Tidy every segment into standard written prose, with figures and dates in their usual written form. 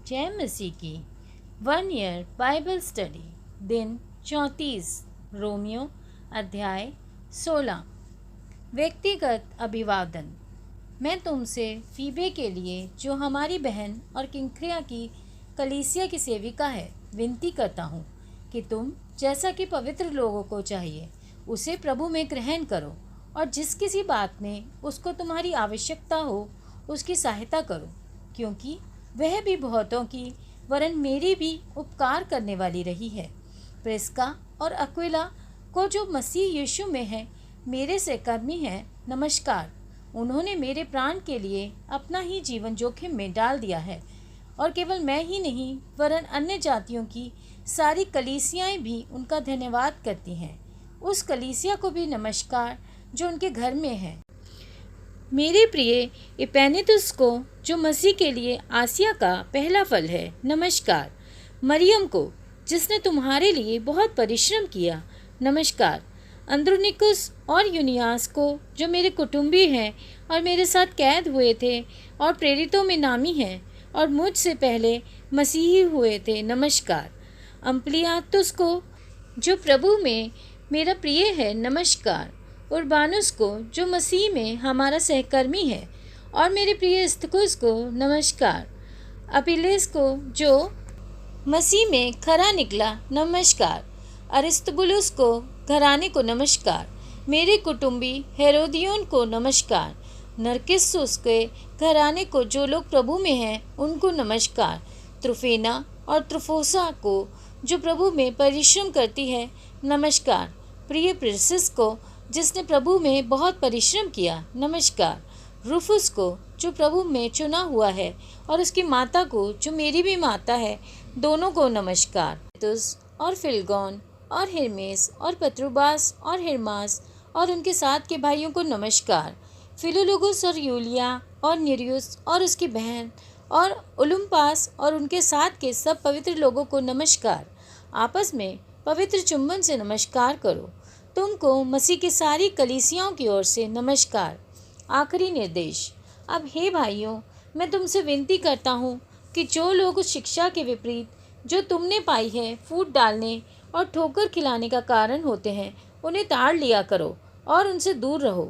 जय मसीह की 1 year Bible study दिन 34 रोमियो अध्याय 16 व्यक्तिगत अभिवादन। मैं तुमसे फीबे के लिए जो हमारी बहन और किंक्रिया की कलीसिया की सेविका है विनती करता हूँ कि तुम जैसा कि पवित्र लोगों को चाहिए उसे प्रभु में ग्रहण करो और जिस किसी बात में उसको तुम्हारी आवश्यकता हो उसकी सहायता करो, क्योंकि वह भी बहुतों की वरन मेरी भी उपकार करने वाली रही है। प्रिस्का और अक्विला को जो मसीह यीशु में है मेरे सहकर्मी हैं, नमस्कार। उन्होंने मेरे प्राण के लिए अपना ही जीवन जोखिम में डाल दिया है और केवल मैं ही नहीं वरन अन्य जातियों की सारी कलीसियाएं भी उनका धन्यवाद करती हैं। उस कलीसिया को भी नमस्कार जो उनके घर में है। मेरे प्रिय इपैनेतुस को जो मसीह के लिए आसिया का पहला फल है, नमस्कार। मरियम को जिसने तुम्हारे लिए बहुत परिश्रम किया, नमस्कार। अंद्रोनिकुस और यूनियास को जो मेरे कुटुंबी हैं और मेरे साथ कैद हुए थे और प्रेरितों में नामी हैं और मुझसे पहले मसीही हुए थे, नमस्कार। अम्प्लियातुस को जो प्रभु में मेरा प्रिय है, नमस्कार। उर्बानुस को जो मसीह में हमारा सहकर्मी है और मेरे प्रिय स्तिकुस को नमस्कार। अपिलेस को जो मसीह में खरा निकला, नमस्कार। अरिस्तुबुलुस को घराने को नमस्कार। मेरे कुटुंबी हेरोदियोन को नमस्कार। नरकिस्सुस के घराने को जो लोग प्रभु में हैं उनको नमस्कार। त्रुफेना और त्रुफोसा को जो प्रभु में परिश्रम करती है, नमस्कार। प्रिय प्रिसिस को जिसने प्रभु में बहुत परिश्रम किया, नमस्कार। रूफुस को जो प्रभु में चुना हुआ है और उसकी माता को जो मेरी भी माता है, दोनों को नमस्कार। तुस और फिलगोन और हिरमेस और पत्रुबास और हिरमास और उनके साथ के भाइयों को नमस्कार। फिलोलोगुस और यूलिया और निरियुस और उसकी बहन और उलुम्पास और उनके साथ के सब पवित्र लोगों को नमस्कार। आपस में पवित्र चुंबन से नमस्कार करो। तुमको मसीह की सारी कलीसियाओं की ओर से नमस्कार। आखिरी निर्देश। अब हे भाइयों, मैं तुमसे विनती करता हूँ कि जो लोग उस शिक्षा के विपरीत जो तुमने पाई है फूट डालने और ठोकर खिलाने का कारण होते हैं, उन्हें ताड़ लिया करो और उनसे दूर रहो,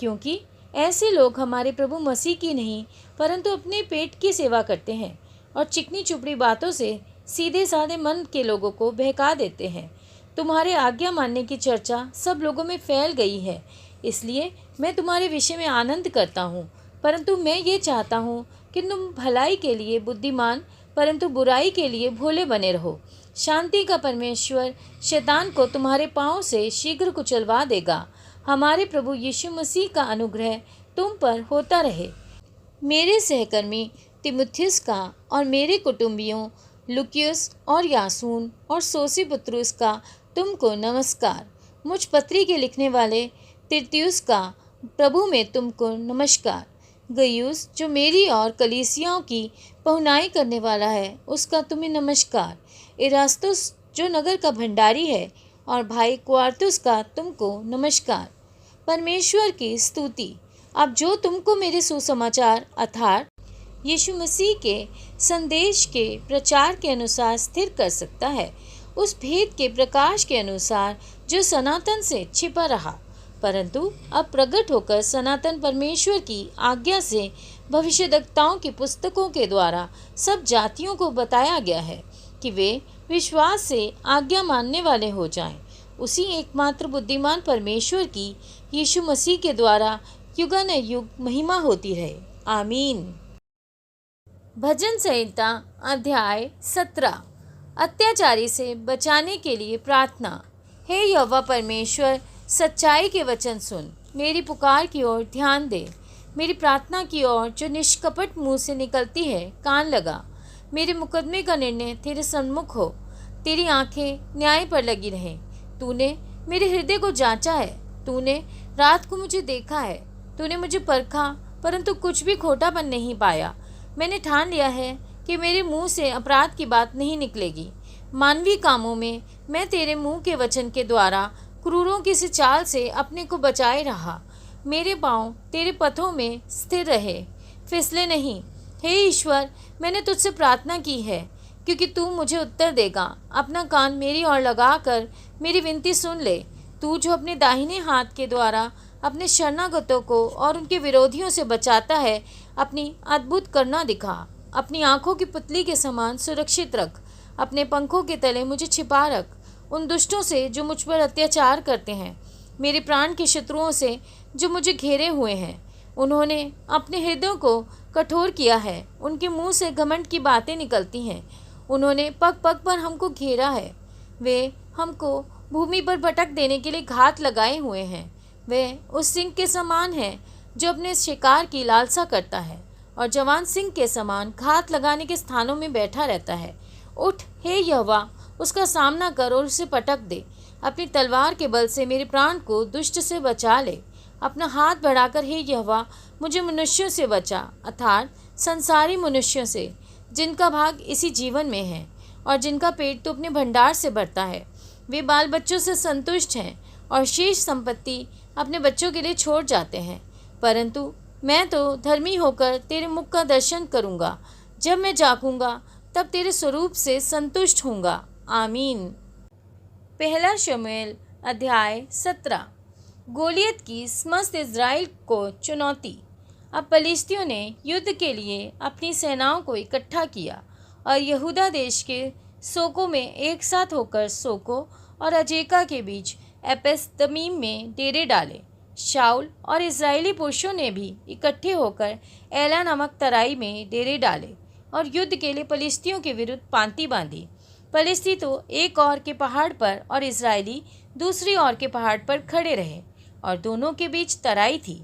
क्योंकि ऐसे लोग हमारे प्रभु मसीह की नहीं परंतु अपने पेट की सेवा करते हैं और चिकनी चुपड़ी बातों से सीधे साधे मन के लोगों को बहका देते हैं। तुम्हारे आज्ञा मानने की चर्चा सब लोगों में फैल गई है, इसलिए मैं तुम्हारे विषय में आनंद करता हूँ, परंतु मैं ये चाहता हूँ कि तुम भलाई के लिए बुद्धिमान परंतु बुराई के लिए भोले बने रहो। शांति का परमेश्वर शैतान को तुम्हारे पाँव से शीघ्र कुचलवा देगा। हमारे प्रभु यीशु मसीह का अनुग्रह तुम पर होता रहे। मेरे सहकर्मी तिमुथियुस का और मेरे कुटुंबियों लुकियुस और यासून और सोसिपत्रुस का तुमको नमस्कार। मुझ पत्री के लिखने वाले तिर्तियुस का प्रभु में तुमको नमस्कार। गयुस जो मेरी और कलीसियाओं की पहुनाई करने वाला है, उसका तुम्हें नमस्कार। इरास्तुस जो नगर का भंडारी है और भाई क्वार्तुस का तुमको नमस्कार। परमेश्वर की स्तुति। अब जो तुमको मेरे सुसमाचार अर्थात यीशु मसीह के संदेश के प्रचार के अनुसार स्थिर कर सकता है, उस भेद के प्रकाश के अनुसार जो सनातन से छिपा रहा परंतु अब प्रकट होकर सनातन परमेश्वर की आज्ञा से भविष्यद्वक्ताओं की पुस्तकों के द्वारा सब जातियों को बताया गया है कि वे विश्वास से आज्ञा मानने वाले हो जाएं। उसी एकमात्र बुद्धिमान परमेश्वर की यीशु मसीह के द्वारा युगानुयुग महिमा होती रहे, आमीन। भजन संहिता अध्याय 17। अत्याचारी से बचाने के लिए प्रार्थना। हे यहोवा परमेश्वर, सच्चाई के वचन सुन, मेरी पुकार की ओर ध्यान दे। मेरी प्रार्थना की ओर जो निष्कपट मुंह से निकलती है कान लगा। मेरे मुकदमे का निर्णय तेरे सन्मुख हो, तेरी आंखें न्याय पर लगी रहें। तूने मेरे हृदय को जांचा है, तूने रात को मुझे देखा है, तूने मुझे परखा परंतु कुछ भी खोटापन नहीं पाया। मैंने ठान लिया है कि मेरे मुंह से अपराध की बात नहीं निकलेगी। मानवीय कामों में मैं तेरे मुंह के वचन के द्वारा क्रूरों की सी चाल से अपने को बचाए रहा। मेरे पाँव तेरे पथों में स्थिर रहे, फिसले नहीं। हे ईश्वर, मैंने तुझसे प्रार्थना की है क्योंकि तू मुझे उत्तर देगा। अपना कान मेरी ओर लगाकर मेरी विनती सुन ले। तू जो अपने दाहिने हाथ के द्वारा अपने शरणागतों को और उनके विरोधियों से बचाता है, अपनी अद्भुत करना दिखा। अपनी आंखों की पुतली के समान सुरक्षित रख। अपने पंखों के तले मुझे छिपा रख उन दुष्टों से जो मुझ पर अत्याचार करते हैं, मेरे प्राण के शत्रुओं से जो मुझे घेरे हुए हैं। उन्होंने अपने हृदयों को कठोर किया है, उनके मुंह से घमंड की बातें निकलती हैं। उन्होंने पग पग पर हमको घेरा है। वे हमको भूमि पर भटक देने के लिए घात लगाए हुए हैं। वे उस सिंह के समान है जो अपने शिकार की लालसा करता है और जवान सिंह के समान घात लगाने के स्थानों में बैठा रहता है। उठ हे यहोवा, उसका सामना कर और उसे पटक दे। अपनी तलवार के बल से मेरे प्राण को दुष्ट से बचा ले। अपना हाथ बढ़ाकर हे यहोवा, मुझे मनुष्यों से बचा, अर्थात संसारी मनुष्यों से, जिनका भाग इसी जीवन में है और जिनका पेट तो अपने भंडार से भरता है। वे बाल बच्चों से संतुष्ट हैं और शेष संपत्ति अपने बच्चों के लिए छोड़ जाते हैं। परंतु मैं तो धर्मी होकर तेरे मुख का दर्शन करूँगा। जब मैं जागूंगा तब तेरे स्वरूप से संतुष्ट होऊंगा। आमीन। पहला शमूएल अध्याय 17। गोलियत की समस्त इज़राइल को चुनौती। अब पलिश्तियों ने युद्ध के लिए अपनी सेनाओं को इकट्ठा किया और यहूदा देश के सोको में एक साथ होकर सोको और अजेका के बीच एपेस-दमीम में डेरे डाले। शाऊल और इज़राइली पुरुषों ने भी इकट्ठे होकर एला नामक तराई में डेरे डाले और युद्ध के लिए पलिश्तियों के विरुद्ध पांति बांधी। पलिश्ती तो एक ओर के पहाड़ पर और इज़राइली दूसरी ओर के पहाड़ पर खड़े रहे और दोनों के बीच तराई थी।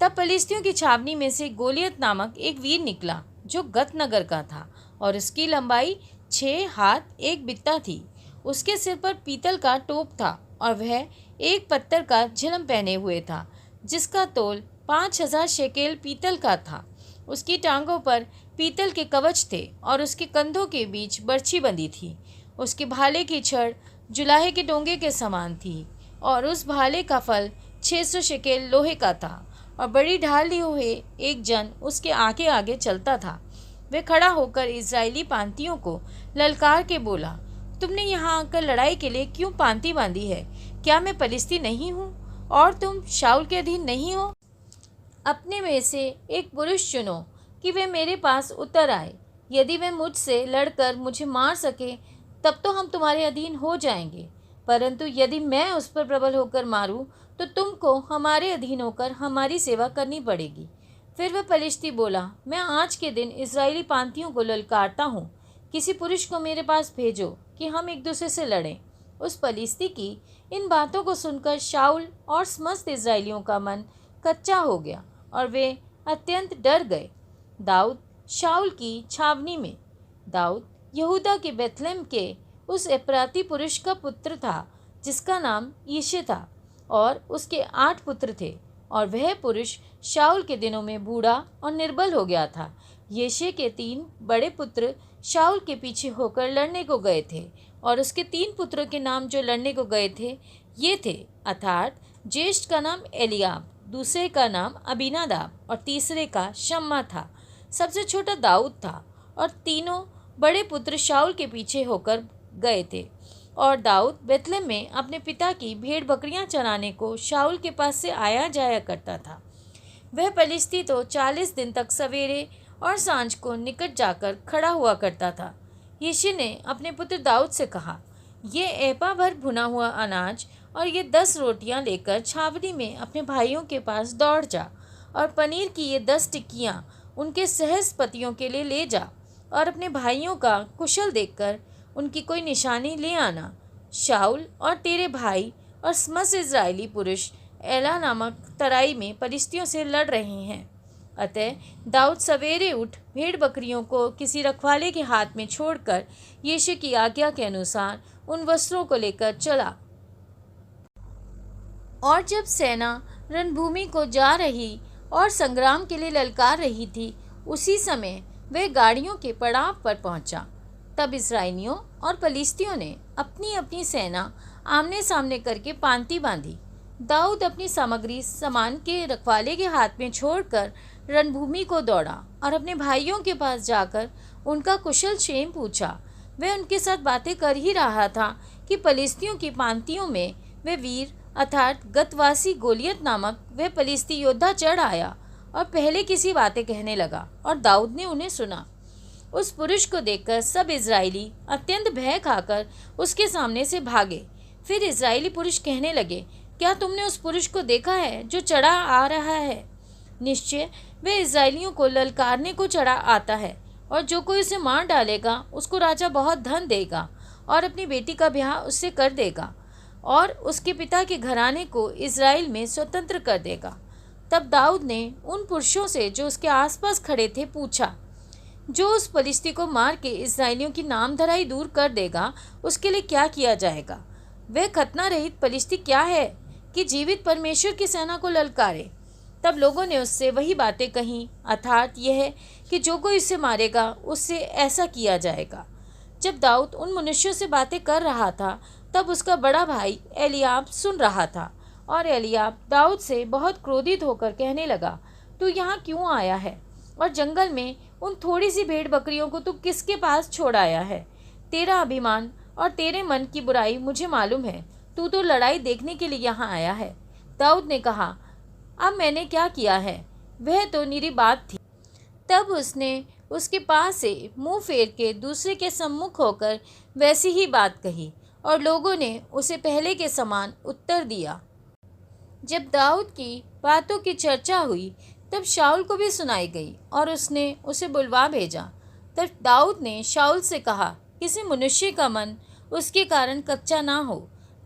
तब पलिश्तियों की छावनी में से गोलियत नामक एक वीर निकला जो गत नगर का था और उसकी लंबाई 6 हाथ 1 बित्ता थी। उसके सिर पर पीतल का टोप था और वह एक पत्थर का झिलम पहने हुए था जिसका तोल 5000 शेकेल पीतल का था। उसकी टांगों पर पीतल के कवच थे और उसके कंधों के बीच बर्छी बंधी थी। उसके भाले की छड़ जुलाहे के डोंगे के समान थी और उस भाले का फल 600 शेकेल लोहे का था और बड़ी ढाल लिए हुए एक जन उसके आगे आगे चलता था। वह खड़ा होकर इज़राइली पांतियों को ललकार के बोला, तुमने यहाँ आकर लड़ाई के लिए क्यों पांति बांधी है? क्या मैं पलिश्ती नहीं हूँ और तुम शाऊल के अधीन नहीं हो? अपने में से एक पुरुष चुनो कि वे मेरे पास उतर आए। यदि वे मुझसे लड़कर मुझे मार सके तब तो हम तुम्हारे अधीन हो जाएंगे, परंतु यदि मैं उस पर प्रबल होकर मारूं तो तुमको हमारे अधीन होकर हमारी सेवा करनी पड़ेगी। फिर वह पलिश्ती बोला, मैं आज के दिन इज़राइली पांतियों को ललकारता हूँ, किसी पुरुष को मेरे पास भेजो कि हम एक दूसरे से लड़ें। उस पलिश्ती की इन बातों को सुनकर शाऊल और समस्त इज़राइलियों का मन कच्चा हो गया और वे अत्यंत डर गए। दाऊद शाऊल की छावनी में। दाऊद यहूदा के बेथलेम के उस एप्राती पुरुष का पुत्र था जिसका नाम यिशै था और उसके 8 पुत्र थे और वह पुरुष शाऊल के दिनों में बूढ़ा और निर्बल हो गया था। यिशै के 3 बड़े पुत्र शाऊल के पीछे होकर लड़ने को गए थे और उसके 3 पुत्रों के नाम जो लड़ने को गए थे ये थे, अर्थात ज्येष्ठ का नाम एलियाब, दूसरे का नाम अबीनादाब और तीसरे का शम्मा था। सबसे छोटा दाऊद था और तीनों बड़े पुत्र शाऊल के पीछे होकर गए थे और दाऊद बेथलेम में अपने पिता की भेड़ बकरियां चराने को शाऊल के पास से आया जाया करता था। वह पलिश्ती तो 40 दिन तक सवेरे और सांझ को निकट जाकर खड़ा हुआ करता था। यिशै ने अपने पुत्र दाऊद से कहा, ये एपा भर भुना हुआ अनाज और ये 10 रोटियां लेकर छावनी में अपने भाइयों के पास दौड़ जा और पनीर की ये 10 टिक्कियां उनके सहस्पतियों के लिए ले जा और अपने भाइयों का कुशल देखकर उनकी कोई निशानी ले आना। शाऊल और तेरे भाई और समस्त इज़राइली पुरुष एला नामक तराई में पलिश्तियों से लड़ रहे हैं। अतः दाऊद सवेरे उठ भेड़ बकरियों को किसी रखवाले के हाथ में छोड़कर यिशै की आज्ञा के अनुसार उन वस्त्रों को लेकर चला। और जब सेना रणभूमि को जा रही और संग्राम के लिए ललकार रही थी, उसी समय वह गाड़ियों के पड़ाव पर पहुंचा। तब इस्राएलियों और पलिश्तियों ने अपनी अपनी सेना आमने सामने करके पांति बांधी। दाऊद अपनी सामग्री सामान के रखवाले के हाथ में छोड़कर रणभूमि को दौड़ा और अपने भाइयों के पास जाकर उनका कुशल क्षेम पूछा। वह उनके साथ बातें कर ही रहा था कि पलिश्तियों की पांतियों में वह वीर अर्थात गतवासी गोलियत नामक वह पलिश्ती योद्धा चढ़ आया और पहले किसी बातें कहने लगा और दाऊद ने उन्हें सुना। उस पुरुष को देखकर सब इजरायली अत्यंत भय खाकर उसके सामने से भागे। फिर इजरायली पुरुष कहने लगे, क्या तुमने उस पुरुष को देखा है जो चढ़ा आ रहा है? निश्चय वह इजरायलियों को ललकारने को चढ़ा आता है, और जो कोई उसे मार डालेगा उसको राजा बहुत धन देगा और अपनी बेटी का ब्याह उससे कर देगा और उसके पिता के घराने को इजराइल में स्वतंत्र कर देगा। तब दाऊद ने उन पुरुषों से जो उसके आसपास खड़े थे पूछा, जो उस पलिश्ती को मार के इजराइलियों की नामधराई दूर कर देगा उसके लिए क्या किया जाएगा? वह खतना रहित पलिश्ती क्या है कि जीवित परमेश्वर की सेना को ललकारे? तब लोगों ने उससे वही बातें कहीं, अर्थात यह कि जो कोई इसे मारेगा उससे ऐसा किया जाएगा। जब दाऊद उन मनुष्यों से बातें कर रहा था तब उसका बड़ा भाई एलियाब सुन रहा था, और एलियाब दाऊद से बहुत क्रोधित होकर कहने लगा, तू यहाँ क्यों आया है? और जंगल में उन थोड़ी सी भेड़ बकरियों को तू किसके पास छोड़ आया है? तेरा अभिमान और तेरे मन की बुराई मुझे मालूम है। तू तो लड़ाई देखने के लिए यहाँ आया है। दाऊद ने कहा, अब मैंने क्या किया है? वह तो निरी बात थी। तब उसने उसके पास से मुंह फेर के दूसरे के सम्मुख होकर वैसी ही बात कही, और लोगों ने उसे पहले के समान उत्तर दिया। जब दाऊद की बातों की चर्चा हुई तब शाऊल को भी सुनाई गई, और उसने उसे बुलवा भेजा। तब दाऊद ने शाऊल से कहा, किसी मनुष्य का मन उसके कारण कच्चा ना हो।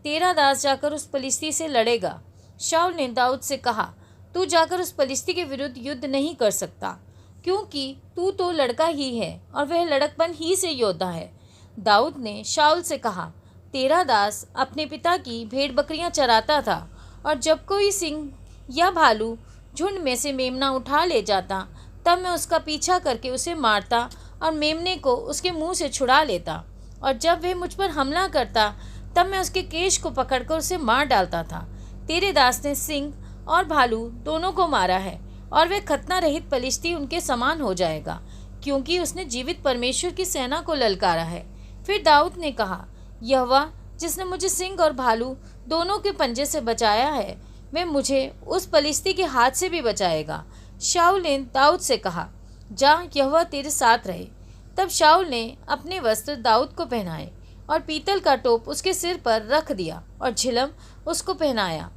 तेरा दास जाकर उस पलिश्ती से लड़ेगा। शाऊल ने दाऊद से कहा, तू जाकर उस पलिश्ती के विरुद्ध युद्ध नहीं कर सकता, क्योंकि तू तो लड़का ही है और वह लड़कपन ही से योद्धा है। दाऊद ने शाऊल से कहा, तेरा दास अपने पिता की भेड़ बकरियां चराता था, और जब कोई सिंह या भालू झुंड में से मेमना उठा ले जाता तब मैं उसका पीछा करके उसे मारता और मेमने को उसके मुंह से छुड़ा लेता, और जब वह मुझ पर हमला करता तब मैं उसके केश को पकड़कर उसे मार डालता था। तेरे दास ने सिंह और भालू दोनों को मारा है, और वह खतना रहित पलिश्ती उनके समान हो जाएगा, क्योंकि उसने जीवित परमेश्वर की सेना को ललकारा है। फिर दाऊद ने कहा, यहोवा जिसने मुझे सिंह और भालू दोनों के पंजे से बचाया है, वह मुझे उस पलिश्ती के हाथ से भी बचाएगा। शाऊल ने दाऊद से कहा, जा, यहोवा तेरे साथ रहे। तब शाऊल ने अपने वस्त्र दाऊद को पहनाए और पीतल का टोप उसके सिर पर रख दिया और झिलम उसको पहनाया।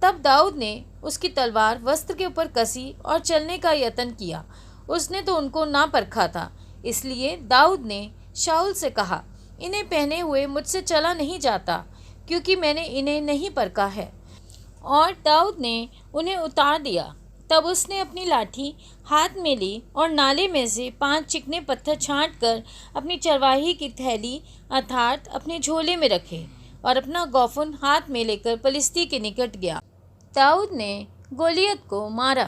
तब दाऊद ने उसकी तलवार वस्त्र के ऊपर कसी और चलने का यत्न किया। उसने तो उनको ना परखा था, इसलिए दाऊद ने शाऊल से कहा, इन्हें पहने हुए मुझसे चला नहीं जाता, क्योंकि मैंने इन्हें नहीं परखा है। और दाऊद ने उन्हें उतार दिया। तब उसने अपनी लाठी हाथ में ली और नाले में से 5 चिकने पत्थर छांटकर अपनी चरवाही की थैली अर्थात अपने झोले में रखे, और अपना गौफुन हाथ में लेकर पलिश्ती के निकट गया। दाऊद ने गोलियत को मारा।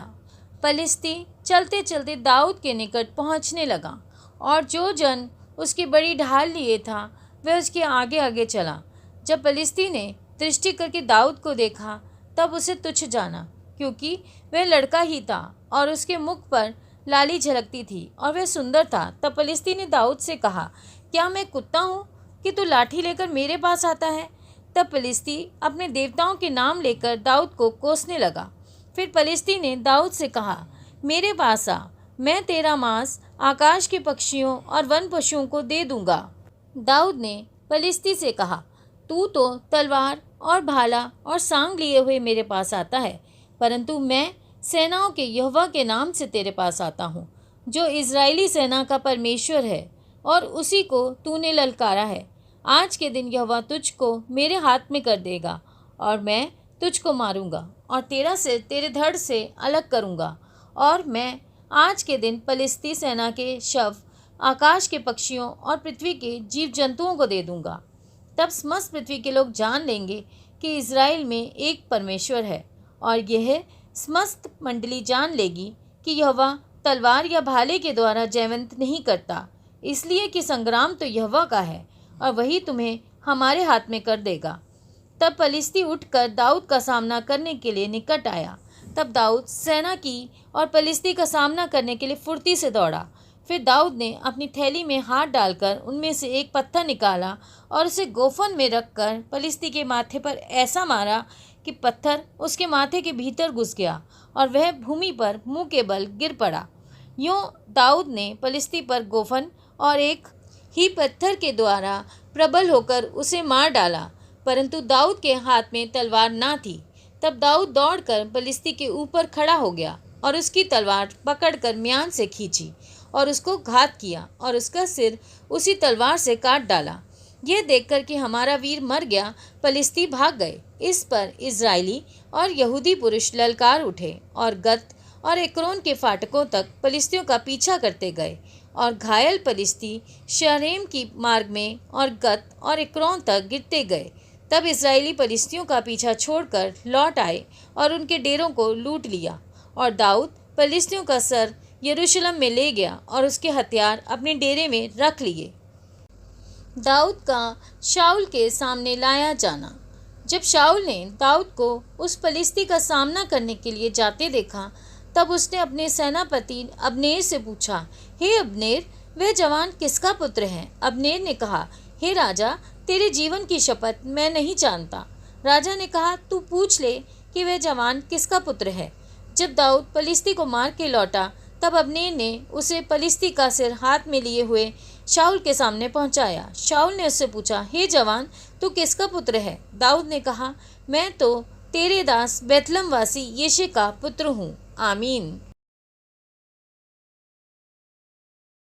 पलिश्ती चलते चलते दाऊद के निकट पहुंचने लगा, और जो जन उसकी बड़ी ढाल लिए था वह उसके आगे आगे चला। जब पलिश्ती ने दृष्टि करके दाऊद को देखा तब उसे तुच्छ जाना, क्योंकि वह लड़का ही था और उसके मुख पर लाली झलकती थी और वह सुंदर था। तब पलिश्ती ने दाऊद से कहा, क्या मैं कुत्ता हूँ कि तू लाठी लेकर मेरे पास आता है? तब पलिश्ती अपने देवताओं के नाम लेकर दाऊद को कोसने लगा। फिर पलिश्ती ने दाऊद से कहा, मेरे पास आ, मैं तेरा मांस आकाश के पक्षियों और वन पशुओं को दे दूंगा। दाऊद ने पलिश्ती से कहा, तू तो तलवार और भाला और सांग लिए हुए मेरे पास आता है, परंतु मैं सेनाओं के यहोवा के नाम से तेरे पास आता हूँ, जो इजरायली सेना का परमेश्वर है, और उसी को तूने ललकारा है। आज के दिन यहोवा तुझको मेरे हाथ में कर देगा, और मैं तुझको मारूंगा और तेरा सिर तेरे धड़ से अलग करूंगा, और मैं आज के दिन पलिश्ती सेना के शव आकाश के पक्षियों और पृथ्वी के जीव जंतुओं को दे दूंगा। तब समस्त पृथ्वी के लोग जान लेंगे कि इज़राइल में एक परमेश्वर है, और यह समस्त मंडली जान लेगी कि यहोवा तलवार या भाले के द्वारा जयवंत नहीं करता, इसलिए कि संग्राम तो यहोवा का है और वही तुम्हें हमारे हाथ में कर देगा। तब पलिश्ती उठकर दाऊद का सामना करने के लिए निकट आया। तब दाऊद सेना की और पलिश्ती का सामना करने के लिए फुर्ती से दौड़ा। फिर दाऊद ने अपनी थैली में हाथ डालकर उनमें से एक पत्थर निकाला और उसे गोफन में रखकर पलिश्ती के माथे पर ऐसा मारा कि पत्थर उसके माथे के भीतर घुस गया और वह भूमि पर मुंह के बल गिर पड़ा। यूं दाऊद ने पलिश्ती पर गोफन और एक ही पत्थर के द्वारा प्रबल होकर उसे मार डाला, परंतु दाऊद के हाथ में तलवार ना थी। तब दाऊद दौड़कर पलिश्ती के ऊपर खड़ा हो गया और उसकी तलवार पकड़कर म्यान से खींची और उसको घात किया और उसका सिर उसी तलवार से काट डाला। यह देखकर कि हमारा वीर मर गया, पलिश्ती भाग गए। इस पर इज़राइली और यहूदी पुरुष ललकार उठे और गत और एक्रोन के फाटकों तक पलिश्तियों का पीछा करते गए और घायल पलिश्ती शरेम की मार्ग में और गत और एक्रोन तक गिरते गए। तब इज़राइली पलिश्तियों का पीछा छोड़कर लौट आए और उनके डेरों को लूट लिया और दाऊद पलिश्तियों का सर यरूशलेम में ले गया और उसके हथियार अपने डेरे में रख लिए। दाऊद का शाऊल के सामने लाया जाना। जब शाऊल ने दाऊद को उस पलिश्ती का सामना करने के लिए जाते देखा, तब उसने अपने सेनापति अब्नेर से पूछा, हे अब्नेर, वह जवान किसका पुत्र है? अब्नेर ने कहा, हे राजा, तेरे जीवन की शपथ, मैं नहीं जानता। राजा ने कहा, तू पूछ ले कि वह जवान किसका पुत्र है। जब दाऊद पलिश्ती को मार के लौटा, तब अब्नेर ने उसे पलिश्ती का सिर हाथ में लिए हुए शाऊल के सामने पहुंचाया। शाऊल ने उससे पूछा, हे जवान, तू किसका पुत्र है? दाऊद ने कहा, मैं तो तेरे दास बैतलहम वासी यिशै का पुत्र हूँ। आमीन।